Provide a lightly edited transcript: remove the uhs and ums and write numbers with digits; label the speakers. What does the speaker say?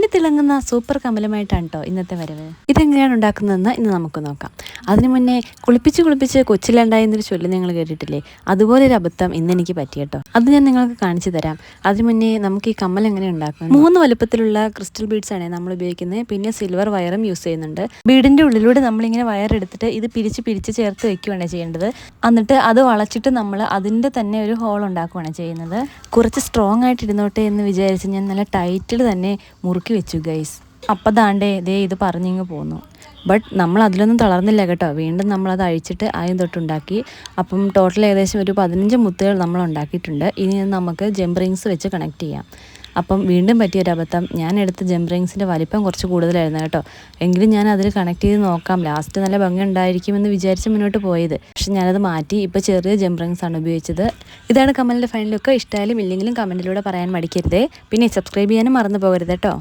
Speaker 1: പിന്നെ തിളങ്ങുന്ന സൂപ്പർ കമലമായിട്ടാണ് കേട്ടോ ഇന്നത്തെ വരവ്. ഇതെങ്ങനെയാണ് ഉണ്ടാക്കുന്നതെന്ന് ഇന്ന് നമുക്ക് നോക്കാം. അതിനു മുന്നേ കുളിപ്പിച്ച് കൊച്ചിലുണ്ടായെന്നൊരു ചൊല്ല് നിങ്ങൾ കേട്ടിട്ടില്ലേ? അതുപോലെ ഒരു അബദ്ധം ഇന്ന് എനിക്ക് പറ്റിയട്ടോ. അത് ഞാൻ നിങ്ങൾക്ക് കാണിച്ചു തരാം. അതിനു മുന്നേ നമുക്ക് ഈ കമ്മൽ എങ്ങനെ ഉണ്ടാക്കാം. 3 വലുപ്പത്തിലുള്ള ക്രിസ്റ്റൽ ബീഡ്സ് ആണ് നമ്മൾ ഉപയോഗിക്കുന്നത്. പിന്നെ സിൽവർ വയറും യൂസ് ചെയ്യുന്നുണ്ട്. ബീഡിന്റെ ഉള്ളിലൂടെ നമ്മളിങ്ങനെ വയർ എടുത്തിട്ട് ഇത് പിരിച്ച് ചേർത്ത് വെക്കുകയാണ് ചെയ്യേണ്ടത്. എന്നിട്ട് അത് വളച്ചിട്ട് നമ്മൾ അതിൻ്റെ തന്നെ ഒരു ഹോൾ ഉണ്ടാക്കുകയാണ് ചെയ്യുന്നത്. കുറച്ച് സ്ട്രോങ് ആയിട്ട് ഇരുന്നോട്ടെ എന്ന് വിചാരിച്ച് ഞാൻ നല്ല ടൈറ്റിൽ തന്നെ മുറുക്കി വെച്ചു ഗൈസ്. അപ്പം ദേ ഇത് പറഞ്ഞിങ്ങ് പോന്നു. ബട്ട് നമ്മൾ അതിലൊന്നും തളർന്നില്ല കേട്ടോ. വീണ്ടും നമ്മളത് അഴിച്ചിട്ട് ആദ്യം തൊട്ടുണ്ടാക്കി. അപ്പം ടോട്ടൽ ഏകദേശം ഒരു 15 മുത്തുകൾ നമ്മൾ ഉണ്ടാക്കിയിട്ടുണ്ട്. ഇനി നമുക്ക് ജംപ് റിങ്സ് വെച്ച് കണക്ട് ചെയ്യാം. അപ്പം വീണ്ടും പറ്റിയൊരു അബദ്ധം, ഞാൻ എടുത്ത ജംപ് റിങ്സിൻ്റെ വലിപ്പം കുറച്ച് കൂടുതലായിരുന്നു കേട്ടോ. എങ്കിലും ഞാൻ അതിൽ കണക്ട് ചെയ്ത് നോക്കാം, ലാസ്റ്റ് നല്ല ഭംഗി ഉണ്ടായിരിക്കുമെന്ന് വിചാരിച്ച് മുന്നോട്ട് പോയത്. പക്ഷെ ഞാനത് മാറ്റി ഇപ്പോൾ ചെറിയ ജംപ് റിങ്സ് ആണ് ഉപയോഗിച്ചത്. ഇതാണ് കമലിൻ്റെ ഫൈനൽ ലുക്ക്. ഇഷ്ടമായാലും ഇല്ലെങ്കിലും കമൻറ്റിലൂടെ പറയാൻ മടിക്കരുതേ. പിന്നെ സബ്സ്ക്രൈബ് ചെയ്യാനും മറന്നു പോകരുത് കേട്ടോ.